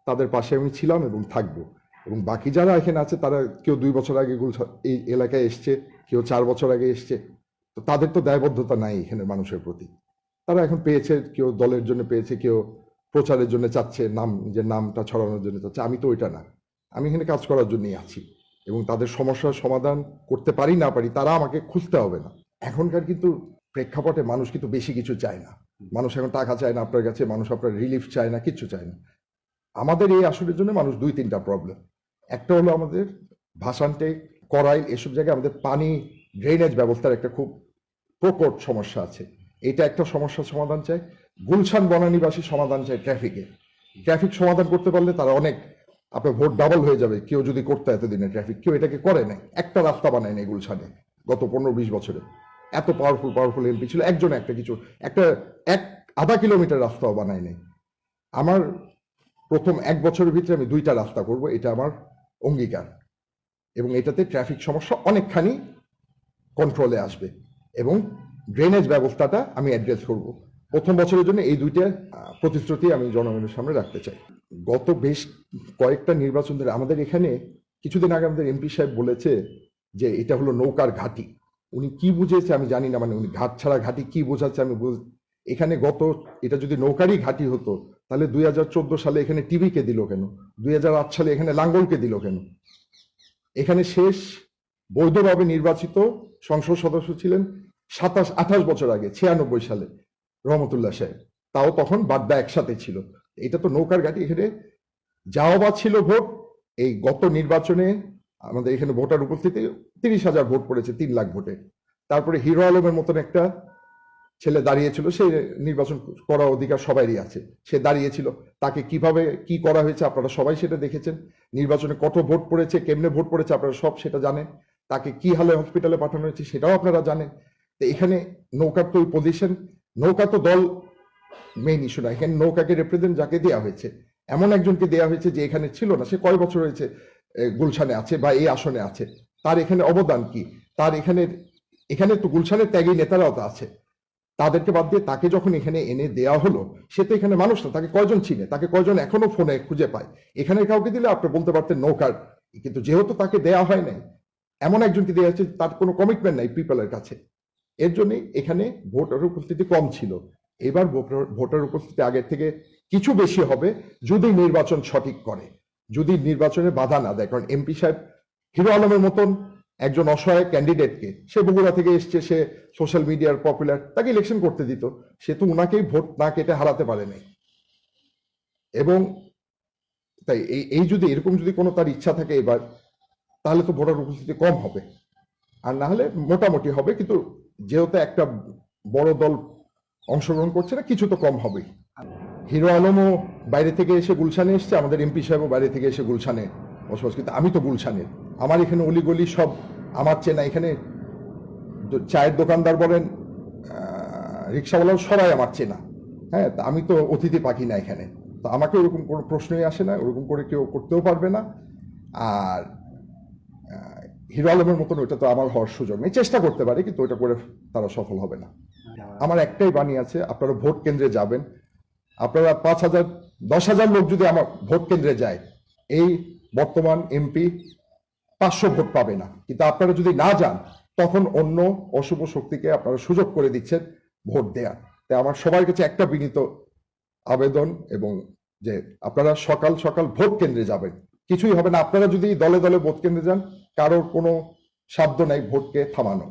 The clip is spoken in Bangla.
তাদের পাশে আমি ছিলাম এবং থাকবো। এবং বাকি যারা এখানে আছে তারা কেউ 2 বছর আগে এই এলাকায় এসছে, কেউ 4 বছর আগে এসছে, তো তাদের তো দায়বদ্ধতা নাই এখানে মানুষের প্রতি। তারা এখন পেয়েছে, কেউ দলের জন্য পেয়েছে, কেউ প্রচারের জন্য চাচ্ছে, নিজের নামটা ছড়ানোর জন্য চাচ্ছে। আমি তো ওইটা না, আমি এখানে কাজ করার জন্যই আছি এবং তাদের সমস্যার সমাধান করতে পারি না পারি তারা আমাকে খুঁজতে হবে না। এখনকার কিন্তু প্রেক্ষাপটে মানুষ কিন্তু বেশি কিছু চায় না। মানুষ এখন টাকা চায় না আপনার কাছে, মানুষ আপনার রিলিফ চায় না, কিচ্ছু চায় না। আমাদের এই আসনের জন্য মানুষ 2-3টা প্রবলেম। একটা হলো আমাদের ভাসানটে, করাইল, এসব জায়গায় আমাদের পানি ড্রেনেজ ব্যবস্থার একটা খুব প্রকট সমস্যা আছে। এটা একটা সমস্যার সমাধান চাই। গুলশান বনানীবাসী সমাধান চাই ট্রাফিক সমাধান করতে পারলে তারা অনেক, আপনার ভোট ডাবল হয়ে যাবে। কেউ যদি করতে এতদিনে ট্রাফিক, কেউ এটাকে করে নাই, একটা রাস্তা বানায় নাই গুলশানে গত 15-20 বছরে। এত পাওয়ারফুল এমপি ছিল, একজন একটা আধা কিলোমিটার রাস্তাও বানায় নাই। আমার প্রথম 1 বছরের ভিতরে আমি 2টা রাস্তা করব, এটা আমার অঙ্গীকার। এবং এটাতে ট্রাফিক সমস্যা অনেকখানি কন্ট্রোলে আসবে এবং ড্রেনেজ ব্যবস্থাটা আমি অ্যাড্রেস করব। প্রথম বছরের জন্য এই 2টা প্রতিশ্রুতি আমি জনগণের সামনে রাখতে চাই। গত বেশ কয়েকটা নির্বাচন ধরে আমাদের এখানে কিছুদিন আগে আমাদের এমপি সাহেব বলেছে যে এটা হলো নৌকার ঘাঁটি। উনি কি বুঝেছে আমি জানি না, মানে উনি ঘাট ছাড়া ঘাঁটি কি বোঝাচ্ছে আমি এখানে এটা যদি নৌকারই ঘাঁটি হতো তাহলে 2014 সালে এখানে টিভিকে দিল কেন? 2008 সালে এখানে লাঙ্গলকে দিল কেন? এখানে শেষ বৈধভাবে নির্বাচিত সংসদ সদস্য ছিলেন 27-28 বছর আগে, 96 সালে রহমতুল্লাহ সাহেব। তাও তখন বাড্ডা একসাথে ছিল। এটা তো নৌকার ঘাঁটি। এখানে যাওয়া বা ছিল ভোট। এই গত নির্বাচনে আমাদের এখানে ভোটার উপস্থিতি 30,000 ভোট পড়েছে, 3 লাখ ভোটে। তারপরে হিরো আলমের মতন একটা ছেলে দাঁড়িয়েছিল, সে নির্বাচন করার অধিকার সবারই আছে, সে দাঁড়িয়েছিল। তাকে কিভাবে কি করা হয়েছে আপনারা সবাই সেটা দেখেছেন। নির্বাচনে কত ভোট পড়েছে, কেমনে ভোট পড়েছে আপনারা সব সেটা জানেন। তাকে কি হালে হসপিটালে পাঠানো হয়েছে সেটাও আপনারা জানেন। তো এখানে নৌকার তো ওই পজিশন, নৌকা তো দল মেইন ইস্যু না। এখানে নৌকাকে রিপ্রেজেন্ট যাকে দেওয়া হয়েছে, এমন একজনকে দেওয়া হয়েছে যে এখানে ছিল না, সে কয় বছর হয়েছে গুলশানে আছে বা এই আসনে আছে, তার এখানে অবদান কি? তার এখানে তো গুলশানের ত্যাগী নেতারাও তো আছে। তাদেরকে বাদ দিয়ে তাকে যখন এখানে এনে দেওয়া হলো, সে তো এখানে মানুষ না। তাকে কয়জন চিনে, তাকে কয়জন এখনো ফোনে খুঁজে পায়? এখানে কাউকে দিলে আপনি বলতে পারতেন নৌকার, কিন্তু যেহেতু তাকে দেওয়া হয় নাই, এমন একজনকে দেওয়া হচ্ছে তার কোনো কমিটমেন্ট নাই পিপলের কাছে। এর জন্যই এখানে ভোটার উপস্থিতি কম ছিল। এবার ভোটার উপস্থিতি আগের থেকে কিছু বেশি হবে যদি নির্বাচন সঠিক করে, যদি নির্বাচনে বাধা না দেয়। কারণ এমপি সাহেব হিরো আলমের মতন একজন অসহায় ক্যান্ডিডেটকে, সে বগুড়া থেকে এসছে, সে সোশ্যাল মিডিয়ার পপুলার, তাকে ইলেকশন করতে দিত। সে তো উনাকেই ভোট না কেটে হারাতে পারেনি। এবং তাই এই যদি এরকম যদি কোনো তার ইচ্ছা থাকে এবার, তাহলে তো ভোটার উপস্থিতি কম হবে, আর না হলে মোটামুটি হবে। কিন্তু যেহেতু একটা বড় দল অংশগ্রহণ করছে না, কিছু তো কম হবেই। হিরো আলমও বাইরে থেকে এসে গুলশানে এসছে, আমাদের এমপি সাহেবও বাইরে থেকে এসে গুলশানে বসবাস। কিন্তু আমি তো গুলশানের, আমার এখানে অলিগলি সব আমার চেনা। এখানে চায়ের দোকানদার বলেন, রিক্সাওয়ালাও সবাই আমার চেনা। হ্যাঁ, আমি তো অতিথি পাখি না এখানে, তো আমাকে ওরকম কোনো প্রশ্নই আসে না, ওরকম করে কেউ করতেও পারবে না। আর হিরো আলমের মতন ওইটা তো আমার হওয়ার সুযোগ নেই। চেষ্টা করতে পারে, কিন্তু ওইটা করে তারা সফল হবে না। আমার একটাই বাণী আছে, আপনারা ভোট কেন্দ্রে যাবেন। আপনারা 5,000 10,000 লোক যদি আমার ভোট কেন্দ্রে যায়, এই বর্তমান এমপি 500 ভোট পাবে না। কিন্তু আপনারা যদি না যান, তখন অন্য অশুভ শক্তিকে আপনারা সুযোগ করে দিচ্ছেন ভোট দেয়া। তাই আমার সবার কাছে একটা বিনীত আবেদন, এবং যে আপনারা সকাল সকাল ভোট কেন্দ্রে যাবেন। কিছুই হবে না আপনারা যদি দলে দলে ভোট কেন্দ্রে যান, কারোর কোনো সাধ্য নাই ভোটকে থামানো।